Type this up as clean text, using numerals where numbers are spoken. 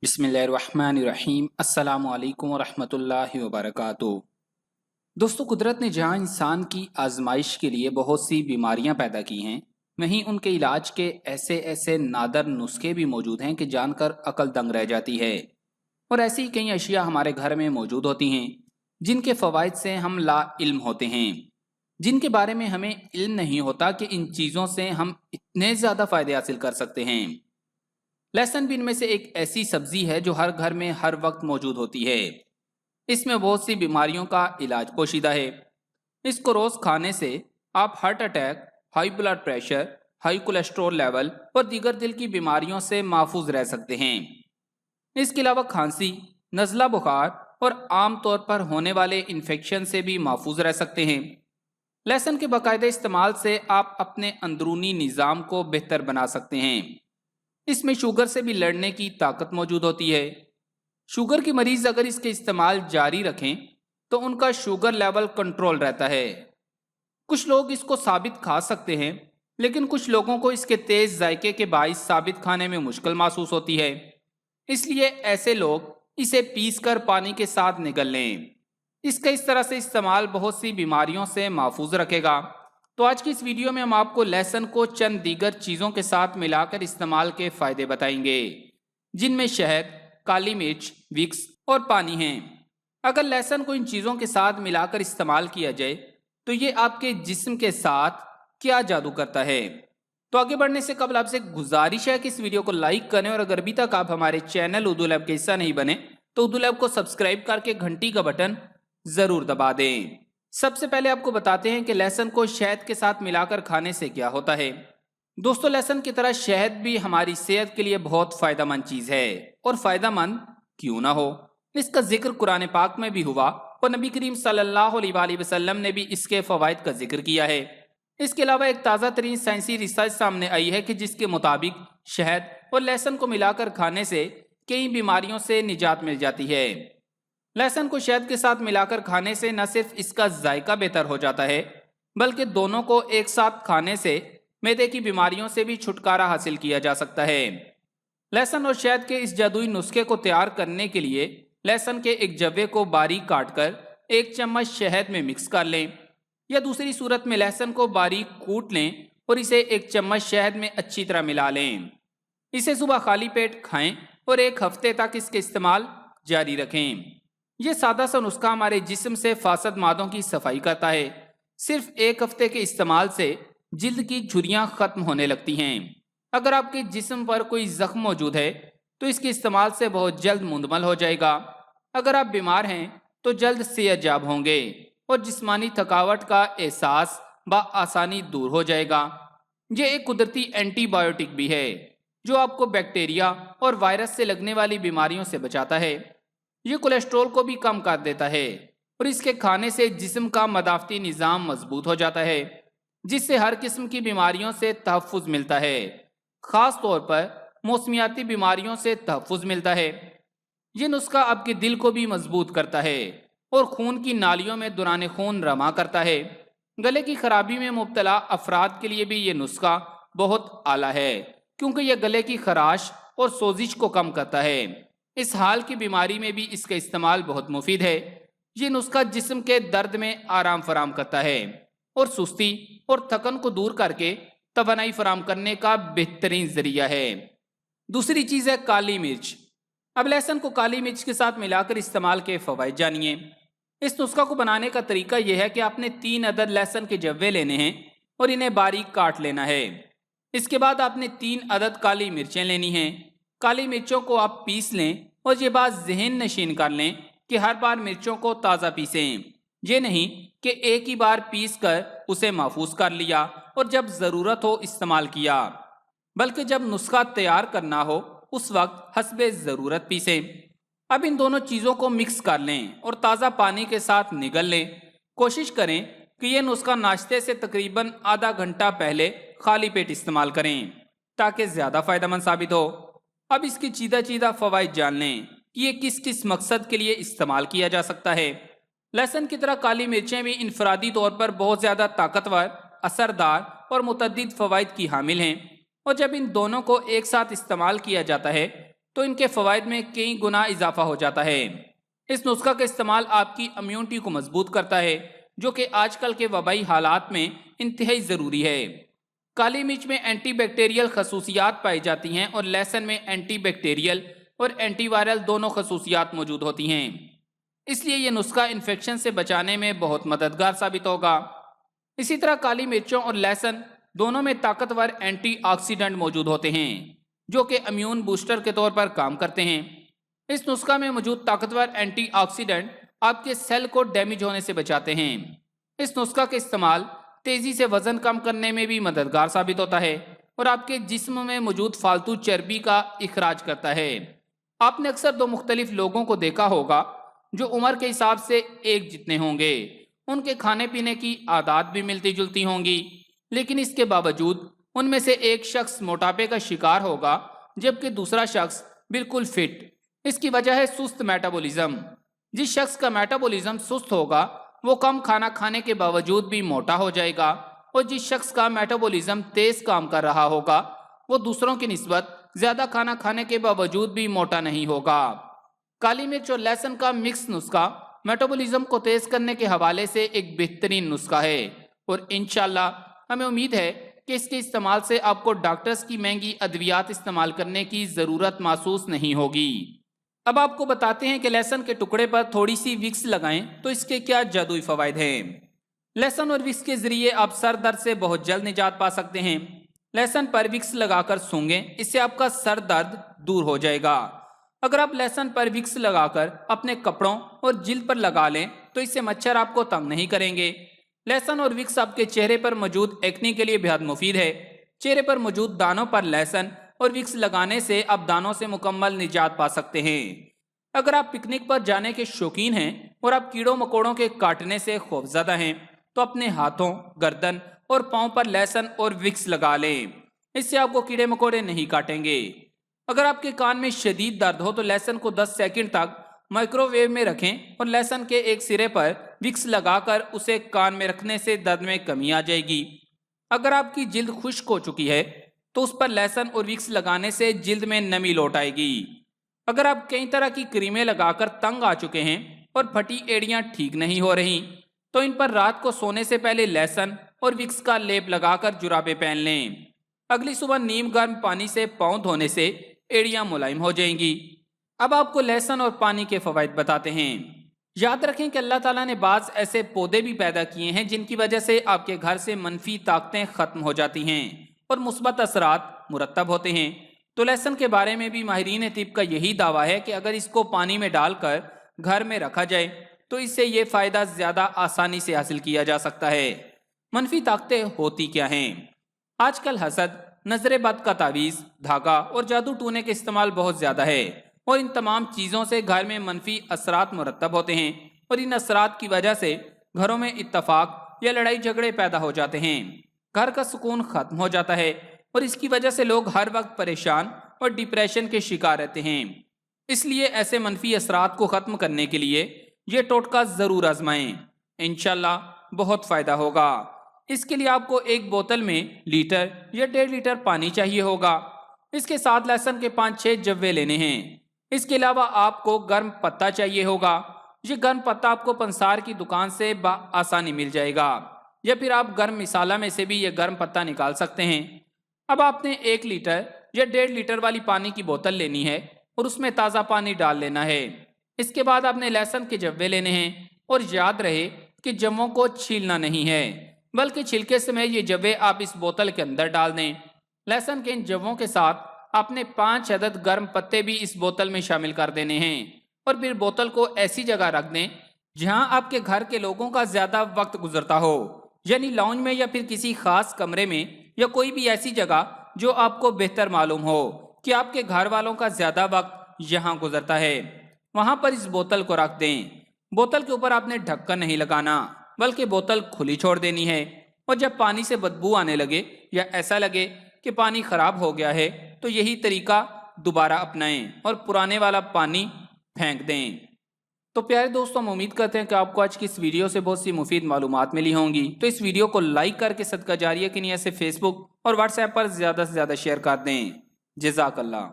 बिस्मिल्लाहिर्रहमानिर्रहीम। अस्सलामु अलैकुम वरहमतुल्लाहि वबरकातुहू। दोस्तों, कुदरत ने जहाँ इंसान की आजमाइश के लिए बहुत सी बीमारियां पैदा की हैं, वहीं उनके इलाज के ऐसे ऐसे नादर नुस्खे भी मौजूद हैं कि जानकर अकल दंग रह जाती है। और ऐसी ही कई अशिया हमारे घर में मौजूद होती हैं जिनके फ़वाइद से हम ला इल्म होते हैं, जिनके बारे में हमें इल्म नहीं होता कि इन चीज़ों से हम इतने ज़्यादा फ़ायदे हासिल कर सकते हैं। लहसुन भी इनमें से एक ऐसी सब्जी है जो हर घर में हर वक्त मौजूद होती है। इसमें बहुत सी बीमारियों का इलाज पोशीदा है। इसको रोज़ खाने से आप heart attack, high blood pressure, high cholesterol level और दीगर दिल की बीमारियों से महफूज रह सकते हैं। इसके अलावा खांसी, नज़ला बुखार और आम तौर पर होने वाले इन्फेक्शन से भी महफूज रह सकते हैं। लहसुन के बाकायदा इस्तेमाल से आप अपने अंदरूनी निज़ाम को बेहतर बना सकते हैं। इसमें शुगर से भी लड़ने की ताकत मौजूद होती है। शुगर के मरीज अगर इसके इस्तेमाल जारी रखें तो उनका शुगर लेवल कंट्रोल रहता है। कुछ लोग इसको साबित खा सकते हैं, लेकिन कुछ लोगों को इसके तेज जायके के बाइस साबित खाने में मुश्किल महसूस होती है। इसलिए ऐसे लोग इसे पीस कर पानी के साथ निगल लें। इसका इस तरह से इस्तेमाल बहुत सी बीमारियों से महफूज रखेगा। तो आज की इस वीडियो में हम आपको लहसुन को चंद दीगर चीज़ों के साथ मिलाकर इस्तेमाल के फ़ायदे बताएंगे, जिनमें शहद, काली मिर्च, विक्स और पानी हैं। अगर लहसुन को इन चीज़ों के साथ मिलाकर इस्तेमाल किया जाए तो ये आपके जिस्म के साथ क्या जादू करता है। तो आगे बढ़ने से कबल आपसे गुजारिश है कि इस वीडियो को लाइक करें, और अगर अभी तक आप हमारे चैनल उर्दू लैब के हिस्सा नहीं बने तो उर्दू लैब को सब्सक्राइब करके घंटी का बटन ज़रूर दबा दें। सबसे पहले आपको बताते हैं कि लहसुन को शहद के साथ मिलाकर खाने से क्या होता है। दोस्तों, लहसुन की तरह शहद भी हमारी सेहत के लिए बहुत फ़ायदेमंद चीज़ है, और फ़ायदेमंद क्यों ना हो। इसका जिक्र कुरान पाक में भी हुआ और नबी करीम सल्लल्लाहु अलैहि वसल्लम ने भी इसके फ़वाइद का जिक्र किया है। इसके अलावा एक ताज़ा तरीन साइंसी रिसर्च सामने आई है कि जिसके मुताबिक शहद और लहसुन को मिलाकर खाने से कई बीमारियों से निजात मिल जाती है। लहसुन को शहद के साथ मिलाकर खाने से न सिर्फ इसका जायका बेहतर हो जाता है, बल्कि दोनों को एक साथ खाने से मैदे की बीमारियों से भी छुटकारा हासिल किया जा सकता है। लहसुन और शहद के इस जादुई नुस्खे को तैयार करने के लिए लहसुन के एक जव्वे को बारीक काटकर एक चम्मच शहद में मिक्स कर लें, या दूसरी सूरत में लहसुन को बारीक कूट लें और इसे एक चम्मच शहद में अच्छी तरह मिला लें। इसे सुबह खाली पेट खाएं और एक हफ्ते तक इसके इस्तेमाल जारी रखें। ये सादा सा नुस्खा हमारे जिस्म से फासद मादों की सफाई करता है। सिर्फ एक हफ्ते के इस्तेमाल से जिल्द की झुर्रियाँ खत्म होने लगती हैं। अगर आपके जिस्म पर कोई जख्म मौजूद है तो इसके इस्तेमाल से बहुत जल्द मुंदमल हो जाएगा। अगर आप बीमार हैं तो जल्द सेहतयाब होंगे और जिस्मानी थकावट का एहसास आसानी दूर हो जाएगा। ये एक कुदरती एंटीबायोटिक भी है जो आपको बैक्टीरिया और वायरस से लगने वाली बीमारियों से बचाता है। ये कोलेस्ट्रॉल को भी कम कर देता है, और इसके खाने से जिस्म का मदाफ़ती निज़ाम मजबूत हो जाता है, जिससे हर किस्म की बीमारियों से तहफ़्फ़ुज़ मिलता है। ख़ास तौर पर मौसमियाती बीमारियों से तहफ़्फ़ुज़ मिलता है। ये नुस्खा आपके दिल को भी मजबूत करता है और खून की नालियों में दौरान खून रमा करता है। गले की खराबी में मुब्तला अफराद के लिए भी ये नुस्खा बहुत आला है, क्योंकि यह गले की खराश और सोजिश को कम करता है। इस हाल की बीमारी में भी इसका इस्तेमाल बहुत मुफीद है। ये नुस्खा जिस्म के दर्द में आराम फराम करता है और सुस्ती और थकन को दूर करके तवानाई फराम करने का बेहतरीन जरिया है। दूसरी चीज़ है काली मिर्च। अब लहसुन को काली मिर्च के साथ मिलाकर इस्तेमाल के फ़वाइद जानिए। इस नुस्खा को बनाने का तरीका यह है कि आपने 3 अदद लहसुन के जव्वे लेने हैं और इन्हें बारीक काट लेना है। इसके बाद आपने 3 अदद काली मिर्चें लेनी हैं। काली मिर्चों को आप पीस लें और ये बात ज़हन नशीन कर लें कि हर बार मिर्चों को ताज़ा पीसें। ये नहीं कि एक ही बार पीस कर उसे महफूज कर लिया और जब ज़रूरत हो इस्तेमाल किया, बल्कि जब नुस्खा तैयार करना हो उस वक्त हस्बे ज़रूरत पीसें। अब इन दोनों चीज़ों को मिक्स कर लें और ताज़ा पानी के साथ निगल लें। कोशिश करें कि यह नुस्खा नाश्ते से तकरीबन आधा घंटा पहले खाली पेट इस्तेमाल करें, ताकि ज़्यादा फ़ायदेमंद साबित हो। अब इसकी चीदा फ़वाइद जान लें कि ये किस किस मकसद के लिए इस्तेमाल किया जा सकता है। लहसुन की तरह काली मिर्चें भी इनफरादी तौर पर बहुत ज़्यादा ताकतवर, असरदार और मुतअद्दिद फ़वाइद की हामिल हैं, और जब इन दोनों को एक साथ इस्तेमाल किया जाता है تو ان کے فوائد میں کئی گنا اضافہ ہو جاتا ہے۔ اس نسخہ کا استعمال آپ کی امیونٹی کو مضبوط کرتا ہے، جو کہ آج کل کے وبائی حالات میں انتہائی ضروری ہے۔ کالی مرچ میں اینٹی بیکٹیریل خصوصیات پائی جاتی ہیں اور لہسن میں اینٹی بیکٹیریل اور اینٹی وائرل دونوں خصوصیات موجود ہوتی ہیں، اس لیے یہ نسخہ انفیکشن سے بچانے میں بہت مددگار ثابت ہوگا۔ اسی طرح کالی مرچوں اور لہسن دونوں میں طاقتور اینٹی آکسیڈنٹ موجود ہوتے ہیں، جو کہ امیون بوسٹر کے طور پر کام کرتے ہیں۔ اس نسخہ میں موجود طاقتور اینٹی آکسیڈنٹ آپ کے سیل کو ڈیمیج ہونے سے بچاتے ہیں۔ اس نسخہ کا استعمال تیزی سے وزن کم کرنے میں بھی مددگار ثابت ہوتا ہے اور آپ کے جسم میں موجود فالتو چربی کا اخراج کرتا ہے۔ آپ نے اکثر دو مختلف لوگوں کو دیکھا ہوگا جو عمر کے حساب سے ایک جتنے ہوں گے، ان کے کھانے پینے کی عادات بھی ملتی جلتی ہوں گی، لیکن اس کے باوجود ان میں سے ایک شخص موٹاپے کا شکار ہوگا جبکہ دوسرا شخص بالکل فٹ۔ اس کی وجہ ہے سست میٹابولزم۔ جس شخص کا میٹابولزم سست ہوگا وہ کم کھانا کھانے کے باوجود بھی موٹا ہو جائے گا، اور جس شخص کا میٹابولزم تیز کام کر رہا ہوگا وہ دوسروں کی نسبت زیادہ کھانا کھانے کے باوجود بھی موٹا نہیں ہوگا۔ کالی مرچ اور لہسن کا مکس نسخہ میٹابولزم کو تیز کرنے کے حوالے سے ایک بہترین نسخہ ہے، اور انشاءاللہ ہمیں امید ہے کہ اس کے استعمال سے آپ کو ڈاکٹرز کی مہنگی ادویات استعمال کرنے کی ضرورت محسوس نہیں ہوگی۔ اب آپ کو بتاتے ہیں کہ لہسن کے ٹکڑے پر تھوڑی سی وکس لگائیں تو اس کے کیا جادوئی فوائد ہیں۔ لہسن اور وکس کے ذریعے آپ سر درد سے بہت جلد نجات پا سکتے ہیں۔ لہسن پر وکس لگا کر سونگیں، اس سے آپ کا سر درد دور ہو جائے گا۔ اگر آپ لہسن پر وکس لگا کر اپنے کپڑوں اور جلد پر لگا لیں تو اس سے مچھر آپ کو تنگ نہیں کریں گے۔ لہسن اور وکس آپ کے چہرے پر موجود ایکنی کے لیے بہت مفید ہے۔ چہرے پر موجود دانوں پر لہسن اور وکس لگانے سے آپ دانوں سے مکمل نجات پا سکتے ہیں۔ اگر آپ پکنک پر جانے کے شوقین ہیں اور آپ کیڑوں مکوڑوں کے کاٹنے سے خوفزدہ ہیں تو اپنے ہاتھوں، گردن اور پاؤں پر لہسن اور وکس لگا لیں، اس سے آپ کو کیڑے مکوڑے نہیں کاٹیں گے۔ اگر آپ کے کان میں شدید درد ہو تو لہسن کو 10 سیکنڈ تک مائکرو ویو میں رکھیں اور لہسن کے ایک سرے پر وکس لگا کر اسے کان میں رکھنے سے درد میں کمی آ جائے گی۔ اگر آپ کی جلد خشک ہو چکی ہے تو اس پر لہسن اور وکس لگانے سے جلد میں نمی لوٹ آئے گی۔ اگر آپ کئی طرح کی کریمیں لگا کر تنگ آ چکے ہیں اور پھٹی ایڑیاں ٹھیک نہیں ہو رہی تو ان پر رات کو سونے سے پہلے لہسن اور وکس کا لیپ لگا کر جرابیں پہن لیں۔ اگلی صبح نیم گرم پانی سے پاؤں دھونے سے ایڑیاں ملائم ہو جائیں گی۔ اب آپ کو لہسن اور پانی کے فوائد بتاتے ہیں۔ یاد رکھیں کہ اللہ تعالیٰ نے بعض ایسے پودے بھی پیدا کیے ہیں جن کی وجہ سے آپ کے گھر سے منفی طاقتیں ختم ہو جاتی ہیں اور مثبت اثرات مرتب ہوتے ہیں۔ تو لہسن کے بارے میں بھی ماہرین طب کا یہی دعویٰ ہے کہ اگر اس کو پانی میں ڈال کر گھر میں رکھا جائے تو اس سے یہ فائدہ زیادہ آسانی سے حاصل کیا جا سکتا ہے۔ منفی طاقتیں ہوتی کیا ہیں؟ آج کل حسد، نظر بد کا تعویذ، دھاگا اور جادو ٹونے کے استعمال بہت زیادہ ہے، اور ان تمام چیزوں سے گھر میں منفی اثرات مرتب ہوتے ہیں، اور ان اثرات کی وجہ سے گھروں میں اتفاق یا لڑائی جھگڑے پیدا ہو جاتے ہیں، گھر کا سکون ختم ہو جاتا ہے، اور اس کی وجہ سے لوگ ہر وقت پریشان اور ڈپریشن کے شکار رہتے ہیں۔ اس لیے ایسے منفی اثرات کو ختم کرنے کے لیے یہ ٹوٹکا ضرور آزمائیں، انشاءاللہ بہت فائدہ ہوگا۔ اس کے لیے آپ کو ایک بوتل میں لیٹر یا 1.5 لیٹر پانی چاہیے ہوگا۔ اس کے ساتھ لہسن کے 5-6 جوے لینے ہیں۔ اس کے علاوہ آپ کو گرم پتا چاہیے ہوگا۔ یہ گرم پتا آپ کو پنسار کی دکان سے آسانی مل جائے گا، یا پھر آپ گرم مسالہ میں سے بھی یہ گرم پتا نکال سکتے ہیں۔ اب آپ نے 1 لیٹر یا 1.5 لیٹر والی پانی کی بوتل لینی ہے اور اس میں تازہ پانی ڈال لینا ہے۔ اس کے بعد آپ نے لہسن کے جوے لینے ہیں، اور یاد رہے کہ جووں کو چھیلنا نہیں ہے بلکہ چھلکے سمیت یہ جوے آپ اس بوتل کے اندر ڈال دیں۔ لہسن کے ان جووں کے ساتھ آپ نے 5 عدد گرم پتے بھی اس بوتل میں شامل کر دینے ہیں، اور پھر بوتل کو ایسی جگہ رکھ دیں جہاں آپ کے گھر کے لوگوں کا زیادہ وقت گزرتا ہو، یعنی لاؤنج میں یا پھر کسی خاص کمرے میں، یا کوئی بھی ایسی جگہ جو آپ کو بہتر معلوم ہو کہ آپ کے گھر والوں کا زیادہ وقت یہاں گزرتا ہے، وہاں پر اس بوتل کو رکھ دیں۔ بوتل کے اوپر آپ نے ڈھکن نہیں لگانا بلکہ بوتل کھلی چھوڑ دینی ہے، اور جب پانی سے بدبو آنے لگے یا ایسا لگے کہ پانی خراب ہو گیا ہے تو یہی طریقہ دوبارہ اپنائیں اور پرانے والا پانی پھینک دیں۔ تو پیارے دوستوں، ہم امید کرتے ہیں کہ آپ کو آج کی اس ویڈیو سے بہت سی مفید معلومات ملی ہوں گی۔ تو اس ویڈیو کو لائک کر کے صدقہ جاریہ کی نیت سے فیس بک اور واٹس ایپ پر زیادہ سے زیادہ شیئر کر دیں۔ جزاک اللہ۔